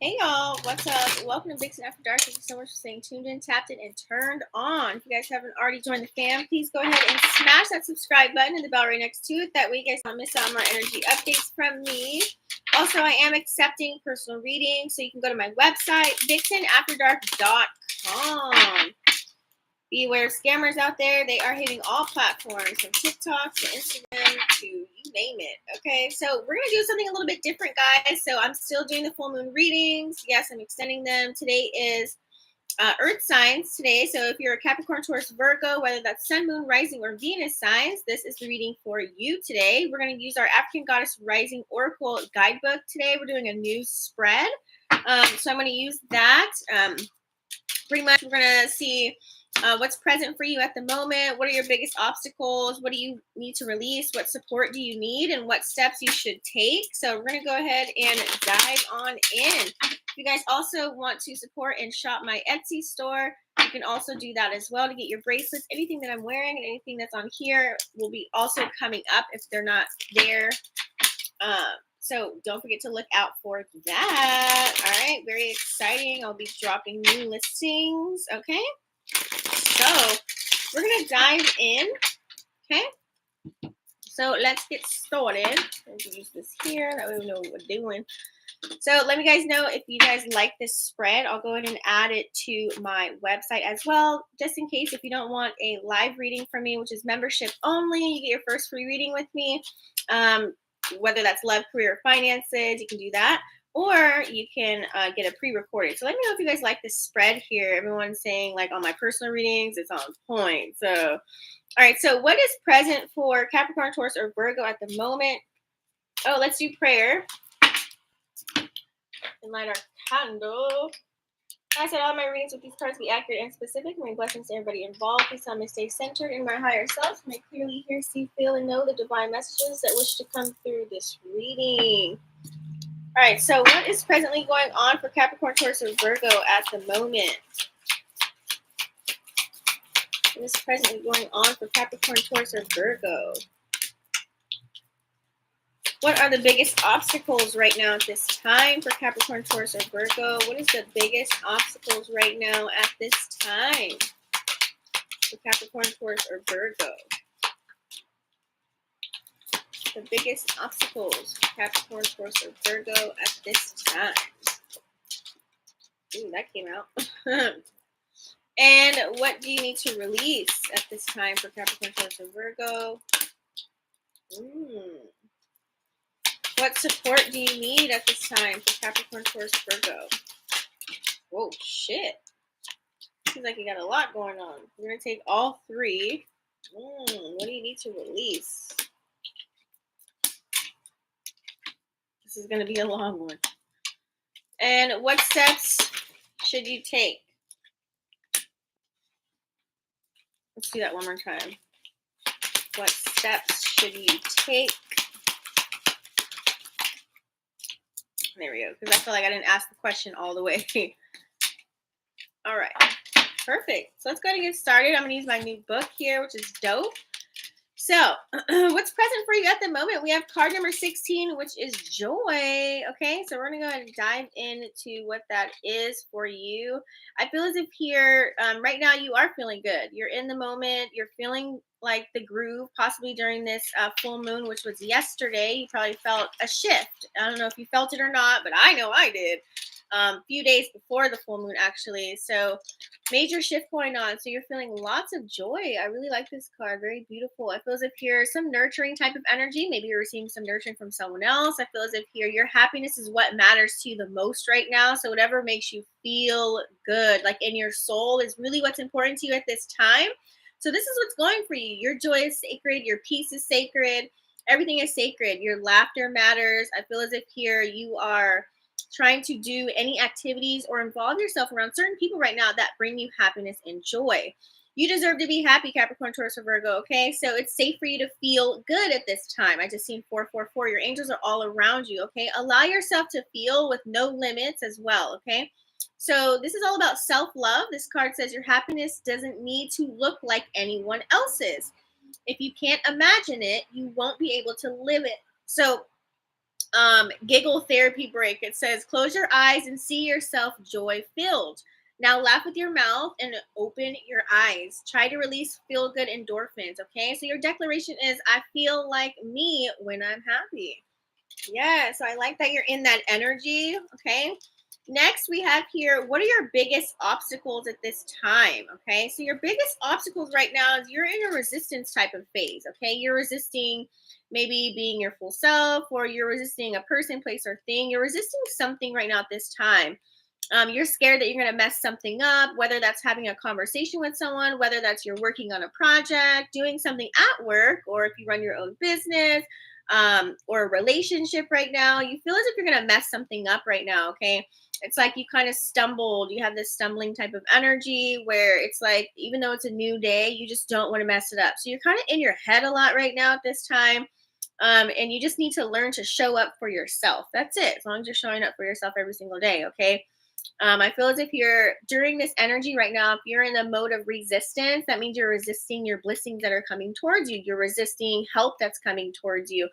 Hey y'all, what's up? Welcome to Vixen After Dark. Thank you so much for staying tuned in, tapped in, and turned on. If you guys haven't already joined the fam, please go ahead and smash that subscribe button and the bell right next to it. That way you guys don't miss out on my energy updates from me. Also, I am accepting personal readings, so you can go to my website, vixenafterdark.com. Be aware of scammers out there. They are hitting all platforms, from TikTok to Instagram to you name it. Okay, so we're going to do something a little bit different, guys. So I'm still doing the full moon readings. Yes, I'm extending them. Today is Earth signs today. So if you're a Capricorn, Taurus, Virgo, whether that's Sun, Moon, Rising, or Venus signs, this is the reading for you today. We're going to use our African Goddess Rising Oracle Guidebook today. We're doing a new spread. So I'm going to use that. Pretty much we're going to see what's present for you at the moment. What are your biggest obstacles? What do you need to release? What support do you need? And what steps you should take? So we're going to go ahead and dive on in. If you guys also want to support and shop my Etsy store, you can also do that as well to get your bracelets. Anything that I'm wearing and anything that's on here will be also coming up if they're not there. So don't forget to look out for that. All right, very exciting. I'll be dropping new listings. Okay. So we're going to dive in, okay? So let's get started. Let's use this here. That way we know what we're doing. So let me guys know if you guys like this spread. I'll go ahead and add it to my website as well, just in case if you don't want a live reading from me, which is membership only. You get your first free reading with me. Whether that's love, career, or finances, you can do that. Or you can get a pre-recorded. So let me know if you guys like this spread here. Everyone's saying, like, on my personal readings, it's on point. So, all right. So what is present for Capricorn, Taurus, or Virgo at the moment? Oh, let's do prayer. And light our candle. I said all my readings with these cards be accurate and specific. May blessings to everybody involved. Please help me stay centered in my higher self. May clearly hear, see, feel, and know the divine messages that wish to come through this reading. All right, so what is presently going on for Capricorn, Taurus, or Virgo at the moment? What is presently going on for Capricorn, Taurus, or Virgo? What are the biggest obstacles right now at this time for Capricorn, Taurus, or Virgo? What is the biggest obstacles right now at this time for Capricorn, Taurus, or Virgo? The biggest obstacles for Capricorn, Taurus, or Virgo at this time. Ooh, that came out. And what do you need to release at this time for Capricorn, Taurus, or Virgo? What support do you need at this time for Capricorn, Taurus, Virgo? Whoa, shit. Seems like you got a lot going on. We're going to take all three. What do you need to release? This is going to be a long one. And what steps should you take? Let's do that one more time. What steps should you take? There we go. Because I feel like I didn't ask the question all the way. All right. Perfect. So let's go ahead and get started. I'm going to use my new book here, which is dope. So, what's present for you at the moment? We have card number 16, which is joy. Okay, so we're going to go ahead and dive into what that is for you. I feel as if here, right now, you are feeling good. You're in the moment. You're feeling like the groove, possibly during this full moon, which was yesterday. You probably felt a shift. I don't know if you felt it or not, but I know I did. A few days before the full moon, actually. So major shift going on. So you're feeling lots of joy. I really like this card. Very beautiful. I feel as if here some nurturing type of energy. Maybe you're receiving some nurturing from someone else. I feel as if here your happiness is what matters to you the most right now. So whatever makes you feel good, like in your soul, is really what's important to you at this time. So this is what's going for you. Your joy is sacred. Your peace is sacred. Everything is sacred. Your laughter matters. I feel as if here you are trying to do any activities or involve yourself around certain people right now that bring you happiness and joy. You deserve to be happy, Capricorn, Taurus, or Virgo, okay? So it's safe for you to feel good at this time. I just seen 444. Your angels are all around you, okay? Allow yourself to feel with no limits as well, okay? So this is all about self-love. This card says your happiness doesn't need to look like anyone else's. If you can't imagine it, you won't be able to live it. So Giggle therapy break. It says, close your eyes and see yourself joy filled. Now laugh with your mouth and open your eyes. Try to release feel good endorphins. Okay. So your declaration is, I feel like me when I'm happy. Yeah. So I like that you're in that energy. Okay. Next, we have here, what are your biggest obstacles at this time? Okay, so your biggest obstacles right now is you're in a resistance type of phase. Okay, you're resisting maybe being your full self, or you're resisting a person, place, or thing. You're resisting something right now at this time. You're scared that you're going to mess something up, whether that's having a conversation with someone, whether that's you're working on a project, doing something at work, or if you run your own business, or a relationship right now. You feel as if you're going to mess something up right now. Okay, it's like you kind of stumbled. You have this stumbling type of energy where it's like, even though it's a new day, you just don't want to mess it up. So you're kind of in your head a lot right now at this time. And you just need to learn to show up for yourself. That's it. As long as you're showing up for yourself every single day. Okay. I feel as if you're during this energy right now, if you're in a mode of resistance, that means you're resisting your blessings that are coming towards you. You're resisting help that's coming towards you.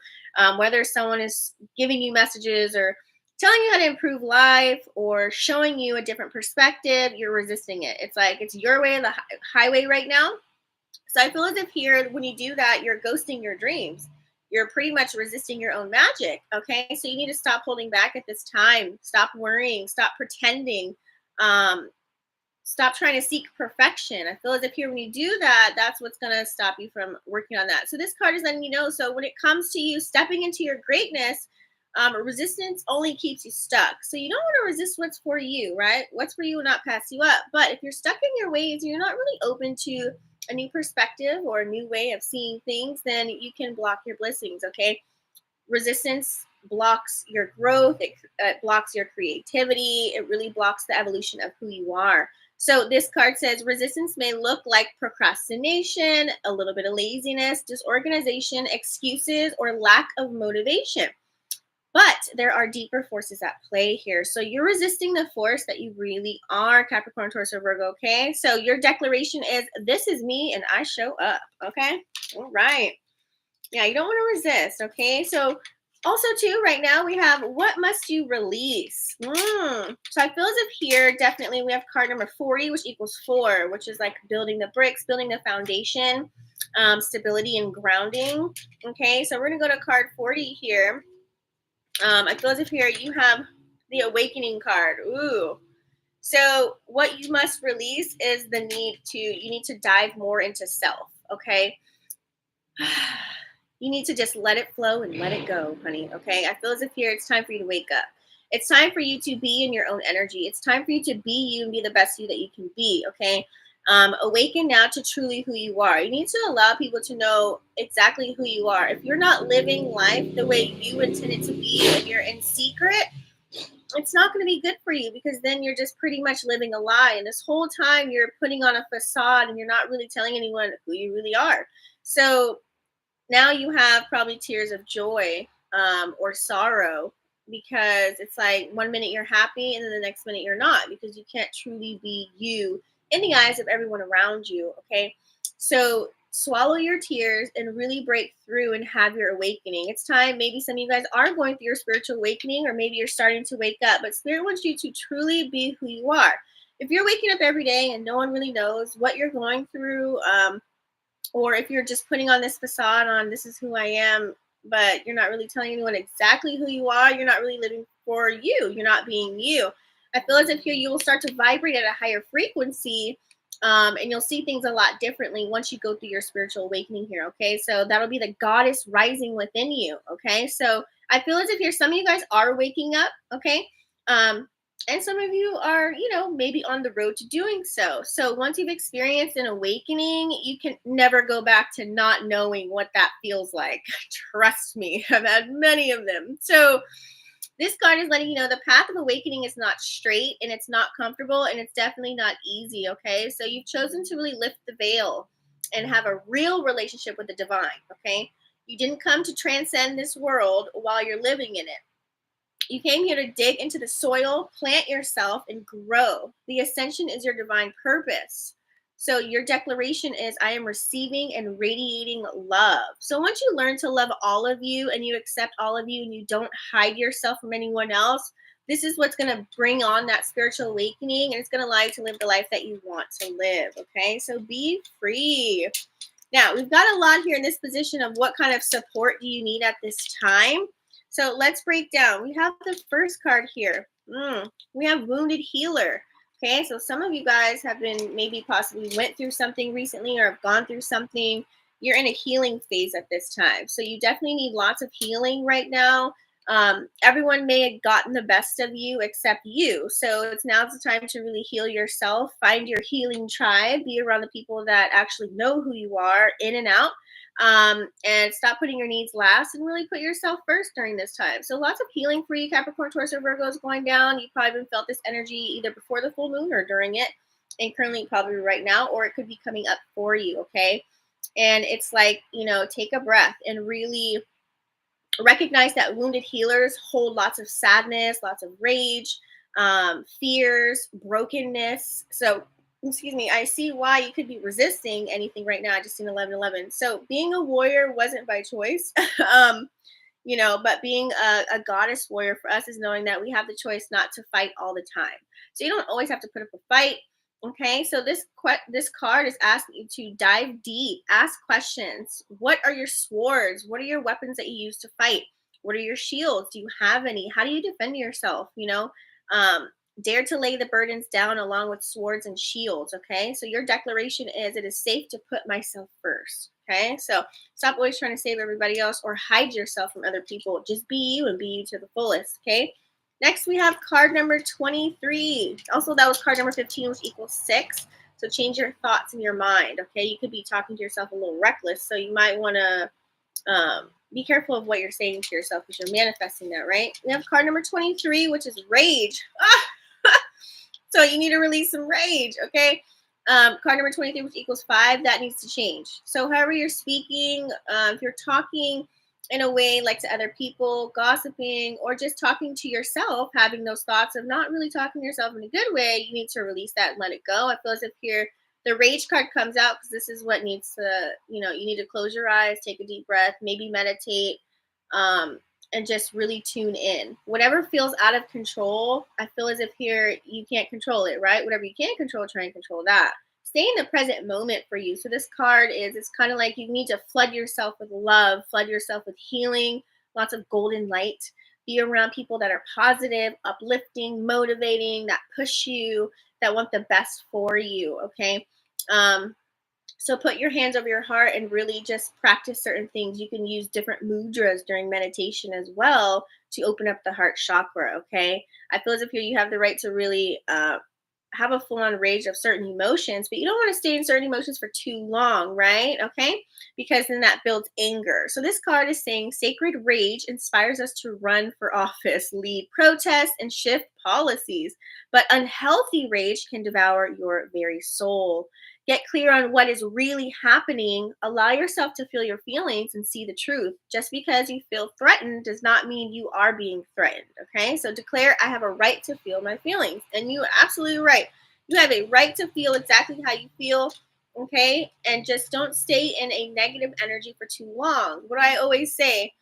Whether someone is giving you messages or telling you how to improve life or showing you a different perspective, you're resisting it. It's like it's your way of the highway right now. So I feel as if here, when you do that, you're ghosting your dreams. You're pretty much resisting your own magic. Okay. So you need to stop holding back at this time. Stop worrying. Stop pretending. Um, Stop trying to seek perfection. I feel as if here, when you do that, that's what's going to stop you from working on that. So this card is letting you know. So when it comes to you stepping into your greatness, resistance only keeps you stuck. So you don't want to resist what's for you, right? What's for you will not pass you up. But if you're stuck in your ways, you're not really open to a new perspective or a new way of seeing things, then you can block your blessings. Okay. Resistance blocks your growth. It blocks your creativity. It really blocks the evolution of who you are. So this card says resistance may look like procrastination, a little bit of laziness, disorganization, excuses, or lack of motivation. But there are deeper forces at play here. So you're resisting the force that you really are, Capricorn, Taurus, or Virgo. Okay. So your declaration is, this is me and I show up. Okay. All right. Yeah, you don't want to resist. Okay. So also, too, right now we have, what must you release? So I feel as if here, definitely we have card number 40, which equals 4, which is like building the bricks, building the foundation, stability and grounding. Okay. So we're going to go to card 40 here. I feel as if here you have the awakening card. Ooh. So what you must release is you need to dive more into self. Okay. You need to just let it flow and let it go, honey. Okay. I feel as if here it's time for you to wake up. It's time for you to be in your own energy. It's time for you to be you and be the best you that you can be. Okay. Awaken now to truly who you are. You need to allow people to know exactly who you are. If you're not living life the way you intend it to be, if you're in secret, it's not going to be good for you, because then you're just pretty much living a lie. And this whole time you're putting on a facade and you're not really telling anyone who you really are. So now you have probably tears of joy, or sorrow, because it's like one minute you're happy and then the next minute you're not, because you can't truly be you in the eyes of everyone around you. Okay. So swallow your tears and really break through and have your awakening. It's time. Maybe some of you guys are going through your spiritual awakening, or maybe you're starting to wake up, but Spirit wants you to truly be who you are. If you're waking up every day and no one really knows what you're going through, or if you're just putting on this facade on, this is who I am, but you're not really telling anyone exactly who you are, you're not really living for you. You're not being you. I feel as if here you will start to vibrate at a higher frequency, and you'll see things a lot differently once you go through your spiritual awakening here. Okay. So that'll be the goddess rising within you. Okay. So I feel as if here some of you guys are waking up. Okay. And some of you are, maybe on the road to doing so. So once you've experienced an awakening, you can never go back to not knowing what that feels like. Trust me, I've had many of them. So this card is letting you know the path of awakening is not straight, and it's not comfortable, and it's definitely not easy. Okay. So you've chosen to really lift the veil and have a real relationship with the divine. Okay. You didn't come to transcend this world while you're living in it. You came here to dig into the soil, plant yourself, and grow. The ascension is your divine purpose. So your declaration is, I am receiving and radiating love. So once you learn to love all of you and you accept all of you and you don't hide yourself from anyone else, this is what's going to bring on that spiritual awakening, and it's going to allow you to live the life that you want to live. Okay, so be free. Now, we've got a lot here in this position of what kind of support do you need at this time. So let's break down. We have the first card here. We have Wounded Healer. Okay, so some of you guys have been maybe possibly went through something recently or have gone through something. You're in a healing phase at this time. So you definitely need lots of healing right now. Everyone may have gotten the best of you except you. So it's now's the time to really heal yourself, find your healing tribe, be around the people that actually know who you are in and out, and stop putting your needs last and really put yourself first during this time. So lots of healing for you, Capricorn, Taurus, or Virgo is going down. You probably haven't felt this energy either before the full moon or during it, and currently probably right now, or it could be coming up for you, okay? And it's like, take a breath and really recognize that wounded healers hold lots of sadness, lots of rage, fears, brokenness. So, excuse me, I see why you could be resisting anything right now. I just seen 1111. So, being a warrior wasn't by choice, but being a goddess warrior for us is knowing that we have the choice not to fight all the time. So, you don't always have to put up a fight. Okay, so this card is asking you to dive deep, ask questions. What are your swords? What are your weapons that you use to fight? What are your shields? Do you have any? How do you defend yourself? Dare to lay the burdens down along with swords and shields. Okay, so your declaration is, it is safe to put myself first. Okay, so stop always trying to save everybody else or hide yourself from other people. Just be you and be you to the fullest. Okay. Next, we have card number 23. Also, that was card number 15, which equals 6. So change your thoughts in your mind, okay? You could be talking to yourself a little reckless, so you might want to be careful of what you're saying to yourself because you're manifesting that, right? We have card number 23, which is rage. So you need to release some rage, okay? Card number 23, which equals 5, that needs to change. So however you're speaking, if you're talking in a way like to other people, gossiping, or just talking to yourself, having those thoughts of not really talking to yourself in a good way, you need to release that and let it go. I feel as if here the rage card comes out because this is what needs to, you need to close your eyes, take a deep breath, maybe meditate, and just really tune in. Whatever feels out of control, I feel as if here you can't control it, right? Whatever you can control, try and control that. Stay in the present moment for you. So this card it's kind of like you need to flood yourself with love, flood yourself with healing, lots of golden light. Be around people that are positive, uplifting, motivating, that push you, that want the best for you, okay? So put your hands over your heart and really just practice certain things. You can use different mudras during meditation as well to open up the heart chakra, okay? I feel as if here you have the right to really have a full-on rage of certain emotions, but you don't want to stay in certain emotions for too long, right? Okay, because then that builds anger. So this card is saying sacred rage inspires us to run for office, lead protests, and shift policies, but unhealthy rage can devour your very soul. Get clear on what is really happening. Allow yourself to feel your feelings and see the truth. Just because you feel threatened does not mean you are being threatened. Okay, so declare, I have a right to feel my feelings. And you are absolutely right. You have a right to feel exactly how you feel. Okay, and just don't stay in a negative energy for too long. What I always say,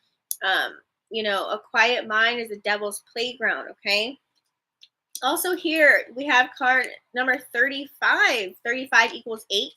a quiet mind is the devil's playground. Okay. Also here we have card number 35. 35 equals 8,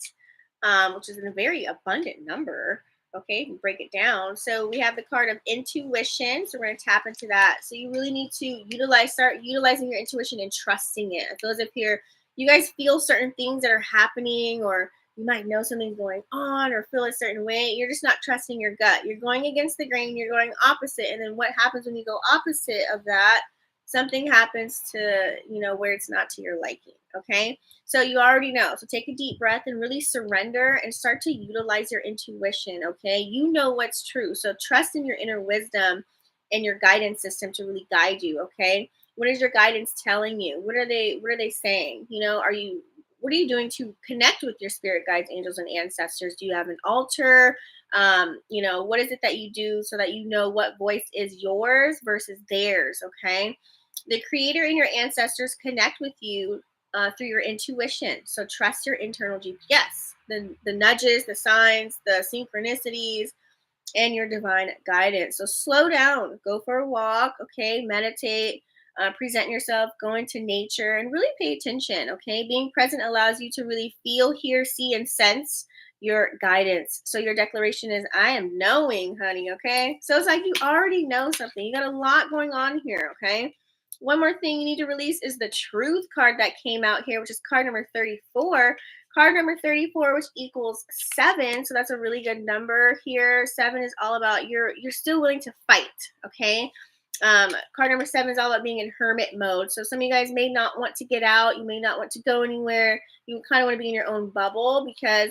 which is a very abundant number. Okay, we break it down. So we have the card of intuition. So we're going to tap into that. So you really need to start utilizing your intuition and trusting it. I feel as if here you guys feel certain things that are happening, or you might know something's going on or feel a certain way. You're just not trusting your gut. You're going against the grain. You're going opposite. And then what happens when you go opposite of that? Something happens to, where it's not to your liking. Okay. So you already know. So take a deep breath and really surrender and start to utilize your intuition. Okay. You know what's true. So trust in your inner wisdom and your guidance system to really guide you. Okay. What is your guidance telling you? What are they saying? What are you doing to connect with your spirit guides, angels, and ancestors? Do you have an altar? What is it that you do so that you know what voice is yours versus theirs? Okay. The creator and your ancestors connect with you through your intuition. So trust your internal GPS, the nudges, the signs, the synchronicities, and your divine guidance. So slow down, go for a walk, okay? Meditate, present yourself, go into nature, and really pay attention, okay? Being present allows you to really feel, hear, see, and sense your guidance. So your declaration is, I am knowing, honey, okay? So it's like you already know something. You got a lot going on here, okay? One more thing you need to release is the truth card that came out here, which is card number 34. Card number 34, which equals 7. So that's a really good number here. 7 is all about you're still willing to fight, okay? Card number 7 is all about being in hermit mode. So some of you guys may not want to get out. You may not want to go anywhere. You kind of want to be in your own bubble because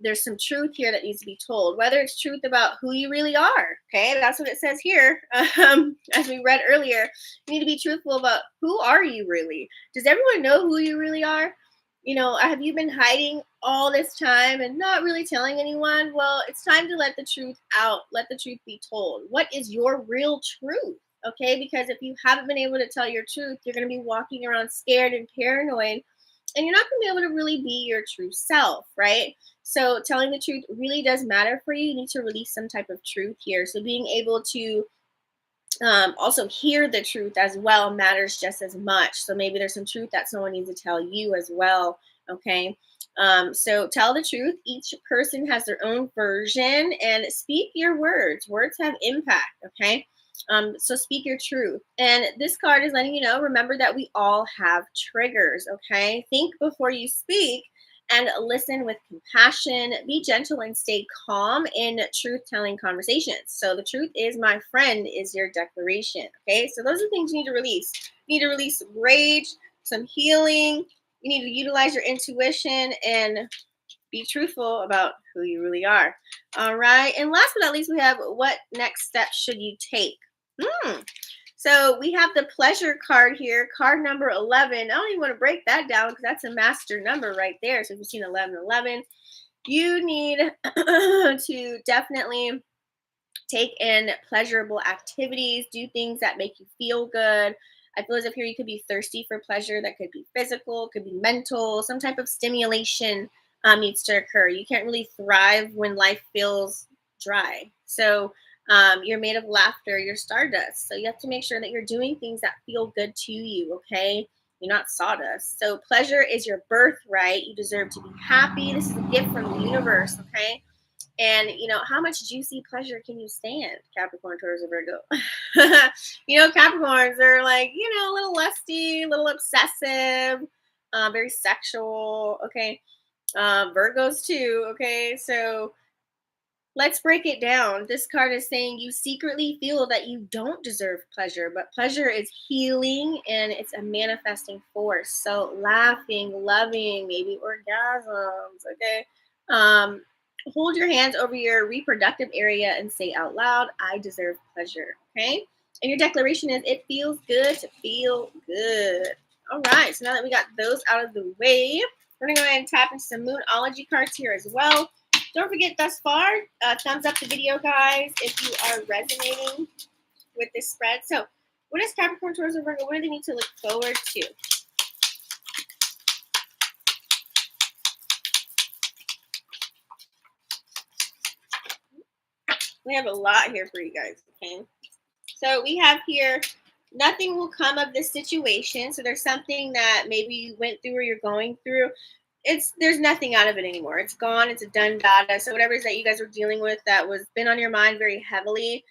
there's some truth here that needs to be told, whether it's truth about who you really are. Okay, that's what it says here. As we read earlier, you need to be truthful about who are you really. Does everyone know who you really are? You know, have you been hiding all this time and not really telling anyone? Well, it's time to let the truth out. Let the truth be told. What is your real truth? Okay, because if you haven't been able to tell your truth, you're going to be walking around scared and paranoid, and you're not going to be able to really be your true self, right? So telling the truth really does matter for you. You need to release some type of truth here. So being able to also hear the truth as well matters just as much. So maybe there's some truth that someone needs to tell you as well. Okay. So tell the truth. Each person has their own version, and speak your words. Words have impact. Okay. So speak your truth. And this card is letting you know, remember that we all have triggers. Okay. Think before you speak, and listen with compassion. Be gentle and stay calm in truth-telling conversations. So the truth is my friend is your declaration. Okay, so those are things you need to release. You need to release some rage, some healing. You need to utilize your intuition and be truthful about who you really are. All right, and last but not least, we have what next steps should you take? So we have the pleasure card here, card number 11. I don't even want to break that down because that's a master number right there. So if you've seen 1111, you need to definitely take in pleasurable activities, do things that make you feel good. I feel as if here you could be thirsty for pleasure. That could be physical, could be mental, some type of stimulation needs to occur. You can't really thrive when life feels dry. So you're made of laughter, you're stardust. So you have to make sure that you're doing things that feel good to you, okay? You're not sawdust. So pleasure is your birthright. You deserve to be happy. This is a gift from the universe, okay? And, you know, how much juicy pleasure can you stand, Capricorn, Taurus, or Virgo? You know, Capricorns are like, you know, a little lusty, a little obsessive, very sexual, okay? Virgos too, okay? So let's break it down. This card is saying you secretly feel that you don't deserve pleasure, but pleasure is healing and it's a manifesting force. So laughing, loving, maybe orgasms, okay? Hold your hands over your reproductive area and say out loud, I deserve pleasure, okay? And your declaration is, it feels good to feel good. All right, so now that we got those out of the way, we're going to go ahead and tap into some Moonology cards here as well. Don't forget, thus far, thumbs up the video, guys, if you are resonating with this spread. So what is Capricorn, Taurus, and Virgo? What do they need to look forward to? We have a lot here for you guys, okay? So we have here, nothing will come of this situation. So there's something that maybe you went through or you're going through. There's nothing out of it anymore. It's gone. It's a done data. So whatever it is that you guys were dealing with that was been on your mind very heavily,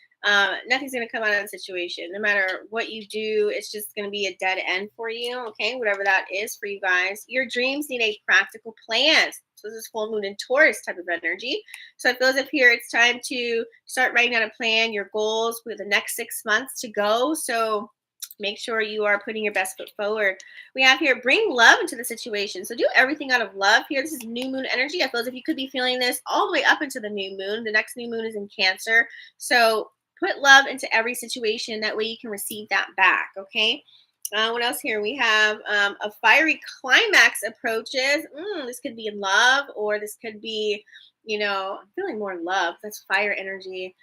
nothing's going to come out of the situation. No matter what you do, it's just going to be a dead end for you. Okay, whatever that is for you guys. Your dreams need a practical plan. So this is full moon in Taurus type of energy. So it feels like here it's time to start writing out a plan, your goals for the next 6 months to go. So make sure you are putting your best foot forward. We have here, bring love into the situation. So do everything out of love here. This is new moon energy. I feel as if you could be feeling this all the way up into the new moon. The next new moon is in Cancer. So put love into every situation. That way you can receive that back, okay? What else here? We have a fiery climax approaches. This could be in love, or this could be, you know, I'm feeling more love. That's fire energy.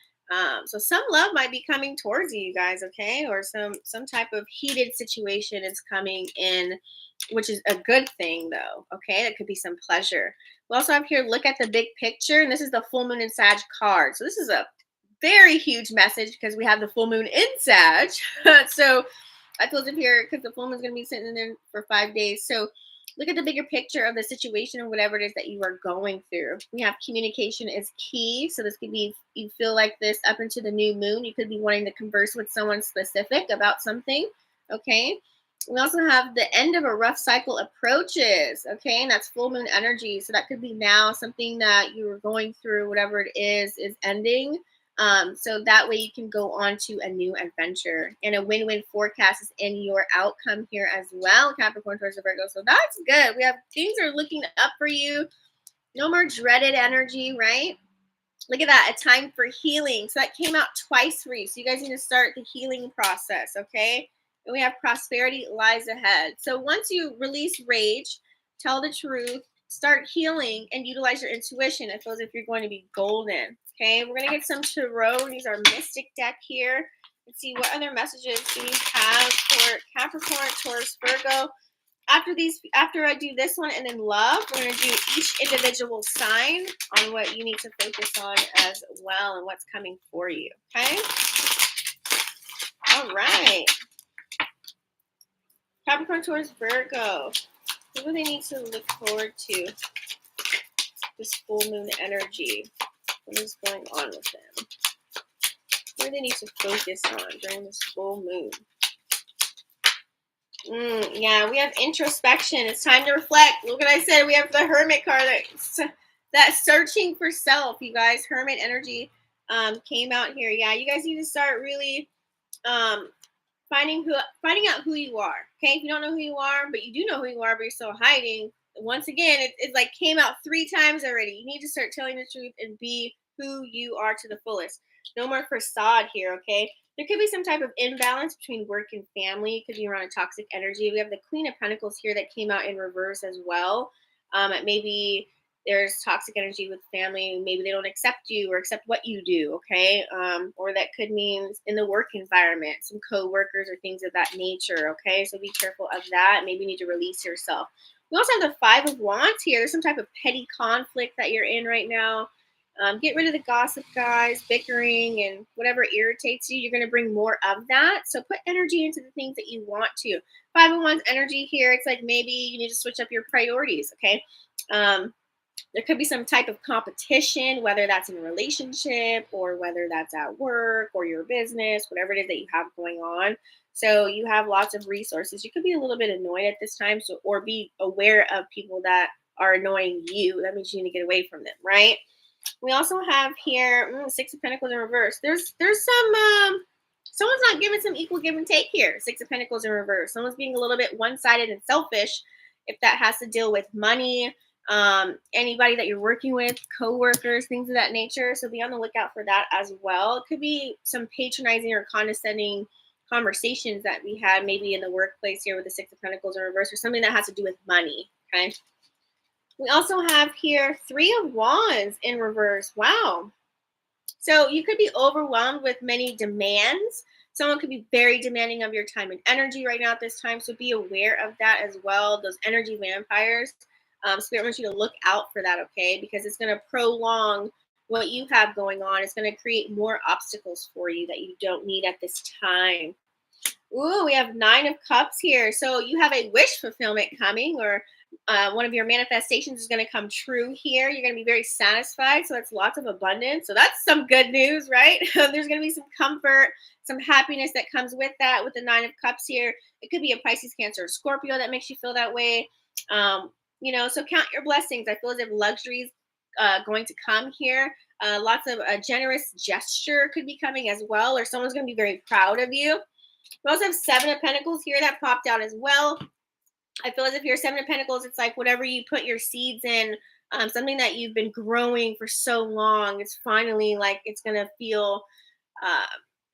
So some love might be coming towards you guys, okay? Or some type of heated situation is coming in, which is a good thing though, okay? That could be some pleasure. We also have here, look at the big picture, and this is the full moon in Sag card. So this is a very huge message because we have the full moon in Sag. So I told him here because the full moon's going to be sitting in there for 5 days. So look at the bigger picture of the situation or whatever it is that you are going through. We have communication is key. So this could be, you feel like this up into the new moon. You could be wanting to converse with someone specific about something. Okay. We also have the end of a rough cycle approaches. Okay. And that's full moon energy. So that could be now something that you were going through, whatever it is ending. So that way you can go on to a new adventure, and a win-win forecast is in your outcome here as well, Capricorn, Taurus, and Virgo. So that's good. We have things are looking up for you. No more dreaded energy, right? Look at that, a time for healing. So that came out twice for you. So you guys need to start the healing process, okay? And we have prosperity lies ahead. So once you release rage, tell the truth, start healing, and utilize your intuition, it feels if you're going to be golden. Okay, we're going to get some tarot. These are mystic deck here. Let's see what other messages do we have for Capricorn, Taurus, Virgo. After I do this one and then love, we're going to do each individual sign on what you need to focus on as well and what's coming for you. Okay? All right. Capricorn, Taurus, Virgo. What do they need to look forward to? This full moon energy. What is going on with them? What do they need to focus on during this full moon? Yeah, we have introspection. It's time to reflect. Look what I said. We have the Hermit card. That searching for self, you guys. Hermit energy came out here. Yeah, you guys need to start really finding out who you are. Okay, if you don't know who you are, but you do know who you are, but you're still hiding. Once again, it like came out 3 times already. You need to start telling the truth and be who you are to the fullest. No more facade here, okay? There could be some type of imbalance between work and family. It could be around a toxic energy. We have the Queen of Pentacles here that came out in reverse as well. Maybe there's toxic energy with family. Maybe they don't accept you or accept what you do, okay? Or that could mean in the work environment, some co-workers or things of that nature, okay? So be careful of that. Maybe you need to release yourself. We also have the 5 of Wands here. There's some type of petty conflict that you're in right now. Get rid of the gossip, guys, bickering, and whatever irritates you. You're going to bring more of that. So put energy into the things that you want to. 5 of Wands energy here. It's like maybe you need to switch up your priorities, okay? There could be some type of competition, whether that's in a relationship or whether that's at work or your business, whatever it is that you have going on. So you have lots of resources. You could be a little bit annoyed at this time, or be aware of people that are annoying you. That means you need to get away from them, right? We also have here 6 of Pentacles in reverse. There's some someone's not giving some equal give and take here. 6 of Pentacles in reverse. Someone's being a little bit one-sided and selfish. If that has to deal with money, anybody that you're working with, co-workers, things of that nature. So be on the lookout for that as well. It could be some patronizing or condescending conversations that we had maybe in the workplace here with the 6 of Pentacles in reverse, or something that has to do with money. Okay. We also have here 3 of Wands in reverse. Wow. So you could be overwhelmed with many demands. Someone could be very demanding of your time and energy right now at this time. So be aware of that as well. Those energy vampires. Spirit wants you to look out for that, okay? Because it's going to prolong what you have going on. It's going to create more obstacles for you that you don't need at this time. Ooh, we have 9 of Cups here. So you have a wish fulfillment coming, or one of your manifestations is going to come true here. You're going to be very satisfied. So that's lots of abundance. So that's some good news, right? There's going to be some comfort, some happiness that comes with that with the 9 of Cups here. It could be a Pisces, Cancer, or Scorpio that makes you feel that way. So count your blessings. I feel as if luxury is going to come here. Lots of a generous gesture could be coming as well, or someone's going to be very proud of you. We also have 7 of Pentacles here that popped out as well. I feel as if you're 7 of Pentacles, it's like whatever you put your seeds in, something that you've been growing for so long, it's finally like it's going to feel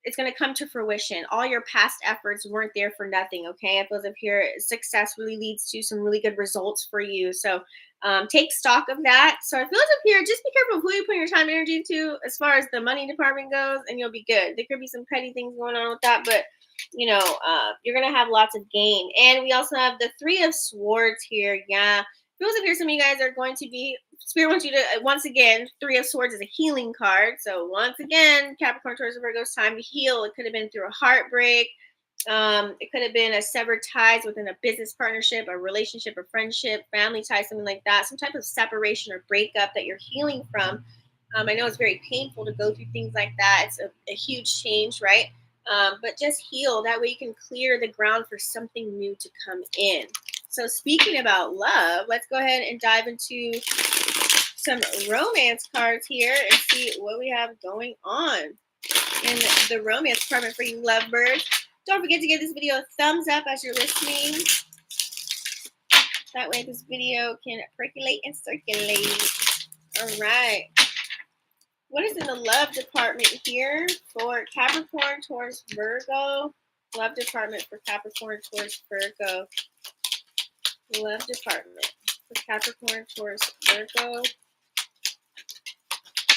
it's going to come to fruition. All your past efforts weren't there for nothing. Okay. I feel as if here success really leads to some really good results for you. So take stock of that. So I feel as if here, just be careful who you put your time and energy into as far as the money department goes, and you'll be good. There could be some petty things going on with that, but you're going to have lots of gain. And we also have the Three of Swords here. Yeah. Feels like here some of you guys are going to be, Spirit wants you to, once again, Three of Swords is a healing card. So once again, Capricorn, Taurus, Virgo, it's time to heal. It could have been through a heartbreak. It could have been a severed ties within a business partnership, a relationship, a friendship, family ties, something like that. Some type of separation or breakup that you're healing from. I know it's very painful to go through things like that. It's a huge change, right? But just heal. That way you can clear the ground for something new to come in. So speaking about love, let's go ahead and dive into some romance cards here and see what we have going on in the romance department for you lovebirds. Don't forget to give this video a thumbs up as you're listening. That way this video can percolate and circulate. All right. What is in the love department here for Capricorn, Taurus, Virgo? Love department for Capricorn, Taurus, Virgo. Love department for Capricorn, Taurus, Virgo.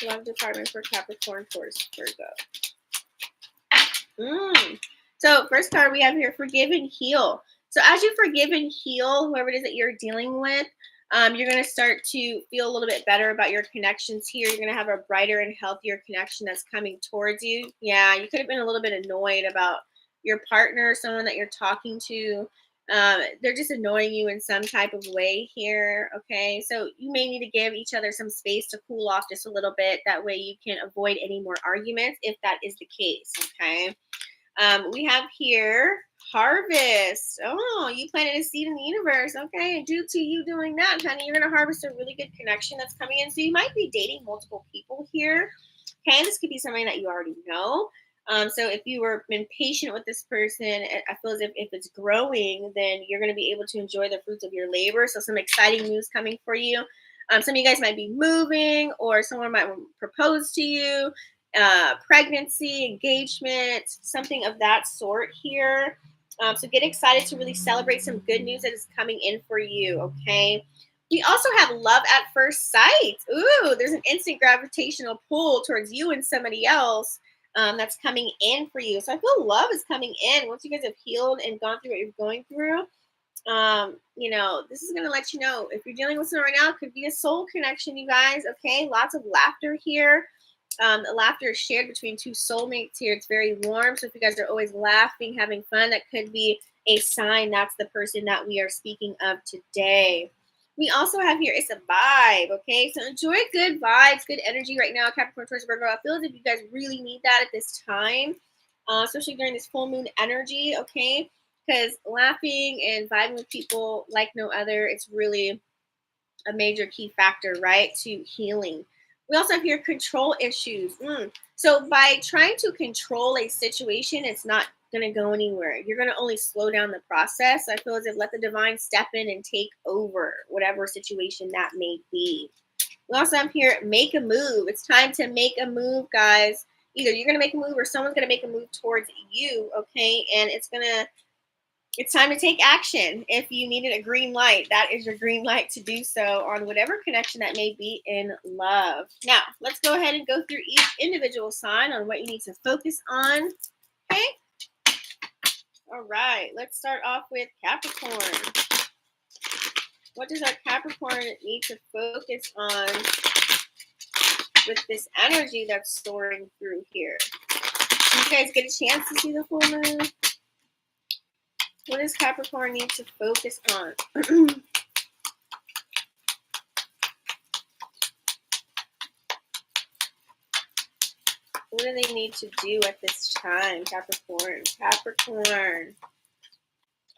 Love department for Capricorn, Taurus, Virgo. So first card we have here, forgive and heal. So as you forgive and heal whoever it is that you're dealing with, you're going to start to feel a little bit better about your connections here. You're going to have a brighter and healthier connection that's coming towards you. Yeah, you could have been a little bit annoyed about your partner, someone that you're talking to. They're just annoying you in some type of way here. Okay, so you may need to give each other some space to cool off just a little bit. That way you can avoid any more arguments if that is the case. Okay. We have here harvest. Oh, you planted a seed in the universe. Okay, due to you doing that, honey, you're going to harvest a really good connection that's coming in. So you might be dating multiple people here. Okay, this could be somebody that you already know. So if you were been patient with this person, I feel as if it's growing, then you're going to be able to enjoy the fruits of your labor. So some exciting news coming for you. Some of you guys might be moving, or someone might propose to you. Pregnancy, engagement, something of that sort here. So get excited to really celebrate some good news that is coming in for you, okay? We also have love at first sight. Ooh, there's an instant gravitational pull towards you and somebody else that's coming in for you. So I feel love is coming in once you guys have healed and gone through what you're going through. This is going to let you know if you're dealing with someone right now, it could be a soul connection, you guys, okay? Lots of laughter here. Laughter is shared between two soulmates here. It's very warm. So if you guys are always laughing, having fun, that could be a sign that's the person that we are speaking of today. We also have here, it's a vibe, okay? So enjoy good vibes, good energy right now, Capricorn, Taurus, Virgo. I feel as if you guys really need that at this time, especially during this full moon energy, okay? Because laughing and vibing with people like no other, it's really a major key factor, right, to healing. We also have here control issues. So by trying to control a situation, it's not going to go anywhere. You're going to only slow down the process. I feel as if let the divine step in and take over whatever situation that may be. We also have here make a move. It's time to make a move, guys. Either you're going to make a move or someone's going to make a move towards you, okay? And it's time to take action. If you needed a green light, that is your green light to do so on whatever connection that may be in love. Now, let's go ahead and go through each individual sign on what you need to focus on. Okay? All right. Let's start off with Capricorn. What does our Capricorn need to focus on with this energy that's soaring through here? Did you guys get a chance to see the full moon? What does Capricorn need to focus on? What do they need to do at this time, Capricorn? Capricorn.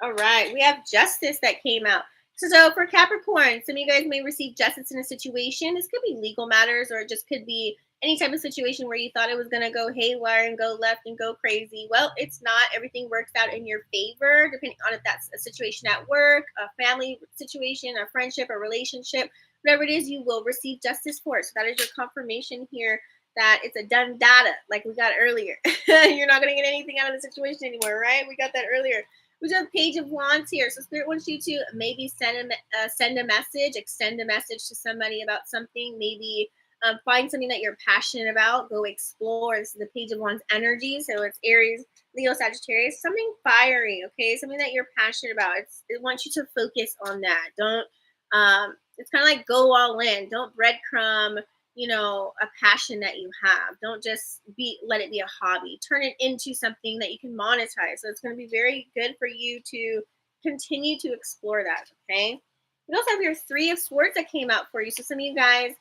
All right, we have justice that came out. So for Capricorn, some of you guys may receive justice in a situation. This could be legal matters, or it just could be any type of situation where you thought it was going to go haywire and go left and go crazy. Well, it's not. Everything works out in your favor, depending on if that's a situation at work, a family situation, a friendship, a relationship, whatever it is, you will receive justice for it. So that is your confirmation here that it's a done data, like we got earlier. You're not going to get anything out of the situation anymore, right? We got that earlier. We have Page of Wands here. So Spirit wants you to maybe send a message, extend a message to somebody about something. Maybe find something that you're passionate about. Go explore. This is the Page of Wands energy. So it's Aries, Leo, Sagittarius. Something fiery, okay? Something that you're passionate about. It wants you to focus on that. Don't. It's kind of like go all in. Don't breadcrumb, you know, a passion that you have. Don't just let it be a hobby. Turn it into something that you can monetize. So it's going to be very good for you to continue to explore that. Okay. We also have your Three of Swords that came out for you. So some of you guys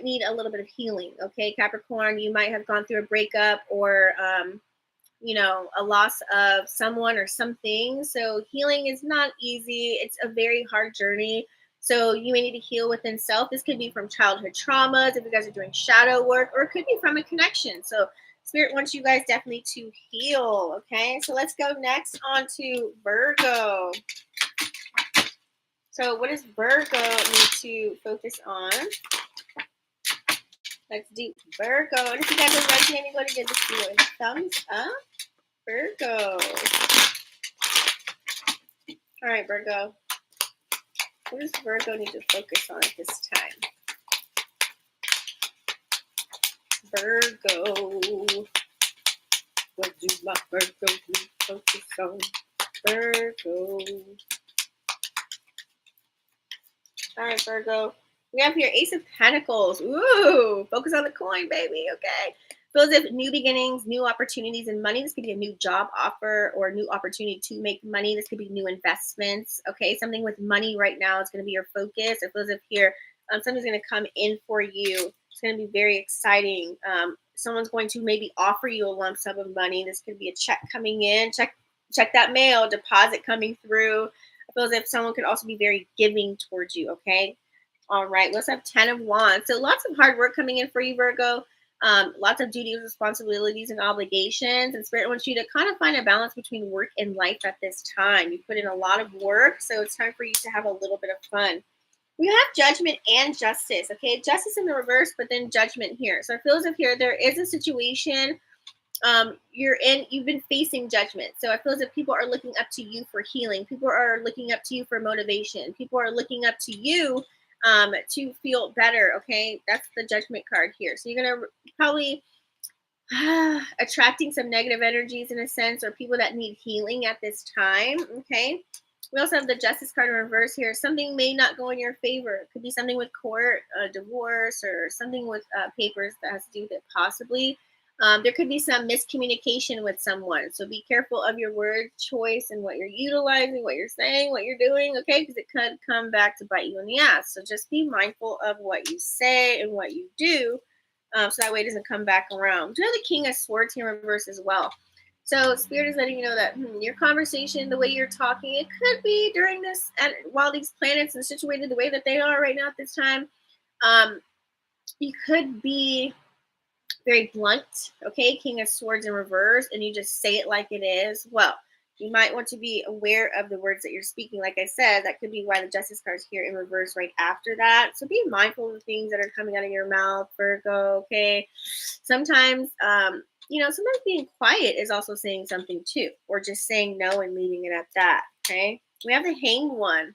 need a little bit of healing. Okay, Capricorn, you might have gone through a breakup or you know, a loss of someone or something. So healing is not easy. It's a very hard journey. So you may need to heal within self. This could be from childhood traumas if you guys are doing shadow work, or it could be from a connection. So Spirit wants you guys definitely to heal. Okay, so let's go next on to Virgo. So what does Virgo need to focus on? Let's do Virgo. And if you guys are resonating, go ahead and give this video a thumbs up. Virgo. All right, Virgo. What does Virgo need to focus on at this time? Virgo. What do my Virgo need to focus on? Virgo. All right, Virgo. We have here Ace of Pentacles. Ooh, focus on the coin, baby. Okay. Feels as if new beginnings, new opportunities, and money. This could be a new job offer or a new opportunity to make money. This could be new investments. Okay, something with money right now is going to be your focus. It feels as if here something's going to come in for you. It's going to be very exciting. Someone's going to maybe offer you a lump sum of money. This could be a check coming in. Check that mail, deposit coming through. It feels as if someone could also be very giving towards you. Okay. All right. Let's have 10 of Wands. So lots of hard work coming in for you, Virgo. Lots of duties, responsibilities, and obligations. And Spirit wants you to kind of find a balance between work and life at this time. You put in a lot of work, so it's time for you to have a little bit of fun. We have Judgment and Justice. Okay, Justice in the reverse, but then Judgment here. So it feels as if here there is a situation you've been facing judgment. So I feel as if people are looking up to you for healing. People are looking up to you for motivation. People are looking up to you to feel better. Okay, that's the Judgment card here. So you're gonna probably attracting some negative energies in a sense, or people that need healing at this time. Okay, we also have the Justice card in reverse here. Something may not go in your favor. It could be something with court, divorce, or something with papers that has to do with it possibly. There could be some miscommunication with someone. So be careful of your word choice and what you're utilizing, what you're saying, what you're doing, okay? Because it could come back to bite you in the ass. So just be mindful of what you say and what you do, so that way it doesn't come back around. Do you have the King of Swords here in reverse as well? So Spirit is letting you know that your conversation, the way you're talking, it could be during this, and while these planets are situated the way that they are right now at this time, you could be very blunt, okay? King of Swords in reverse, and you just say it like it is. Well, you might want to be aware of the words that you're speaking. Like I said, that could be why the Justice card is here in reverse right after that. So be mindful of the things that are coming out of your mouth, Virgo, okay? Sometimes, sometimes being quiet is also saying something too, or just saying no and leaving it at that, okay? We have the Hanged One.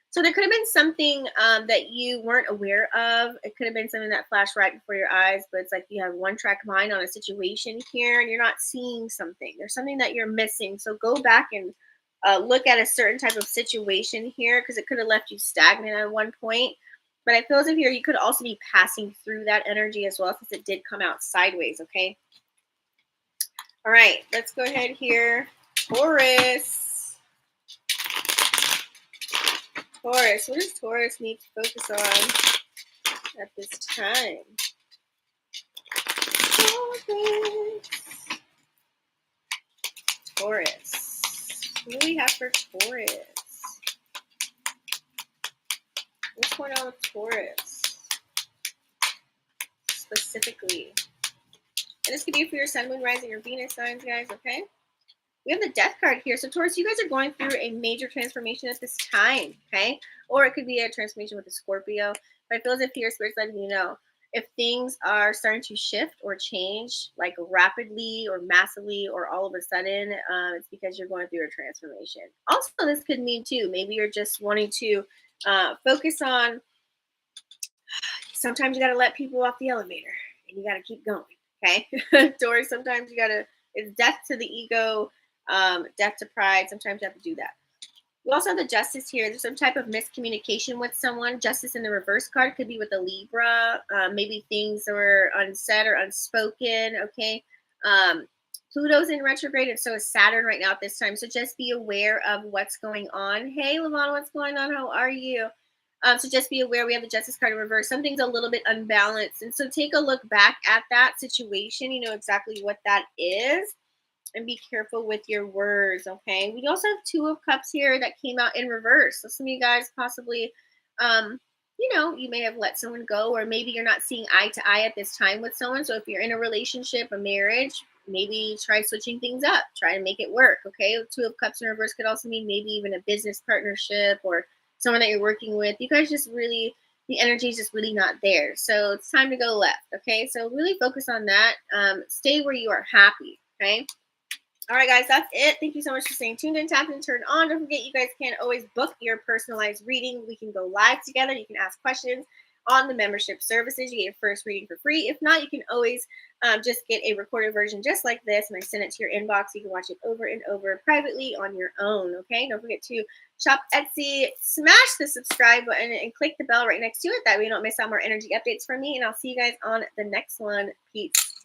So there could have been something that you weren't aware of. It could have been something that flashed right before your eyes, but it's like you have one-track mind on a situation here and you're not seeing something. There's something that you're missing. So go back and look at a certain type of situation here, because it could have left you stagnant at one point. But I feel as if here you could also be passing through that energy as well, since it did come out sideways, okay? All right, let's go ahead here. Taurus. Taurus, what does Taurus need to focus on at this time? Taurus. What do we have for Taurus? What's going on with Taurus specifically? And this could be for your Sun, Moon, Rising, or Venus signs, guys, okay? We have the Death card here. So Taurus, you guys are going through a major transformation at this time, okay? Or it could be a transformation with a Scorpio. But I feel as if your Spirit's letting you know If things are starting to shift or change like rapidly or massively or all of a sudden, it's because you're going through a transformation. Also, this could mean too, maybe you're just wanting to focus on, sometimes you got to let people off the elevator and you got to keep going. Okay. Or sometimes you got to, it's death to the ego, death to pride. Sometimes you have to do that. We also have the Justice here. There's some type of miscommunication with someone. Justice in the reverse card could be with a Libra. Maybe things were unsaid or unspoken. Okay. Pluto's in retrograde, and so is Saturn right now at this time. So just be aware of what's going on. Hey, Lavon, what's going on? How are you? So just be aware we have the Justice card in reverse. Something's a little bit unbalanced. And so take a look back at that situation. You know exactly what that is. And be careful with your words, okay? We also have Two of Cups here that came out in reverse. So some of you guys possibly, you may have let someone go, or maybe you're not seeing eye to eye at this time with someone. So if you're in a relationship, a marriage, maybe try switching things up. Try to make it work, okay? Two of Cups in reverse could also mean maybe even a business partnership or someone that you're working with. You guys just really, the energy is just really not there. So it's time to go left, okay? So really focus on that. Stay where you are happy, okay? All right, guys, that's it. Thank you so much for staying tuned and tapped and turned on. Don't forget, you guys can always book your personalized reading. We can go live together. You can ask questions on the membership services. You get your first reading for free. If not, you can always just get a recorded version just like this, and I send it to your inbox. You can watch it over and over privately on your own, okay? Don't forget to shop Etsy, smash the subscribe button, and click the bell right next to it. That way you don't miss out more energy updates from me, and I'll see you guys on the next one. Peace.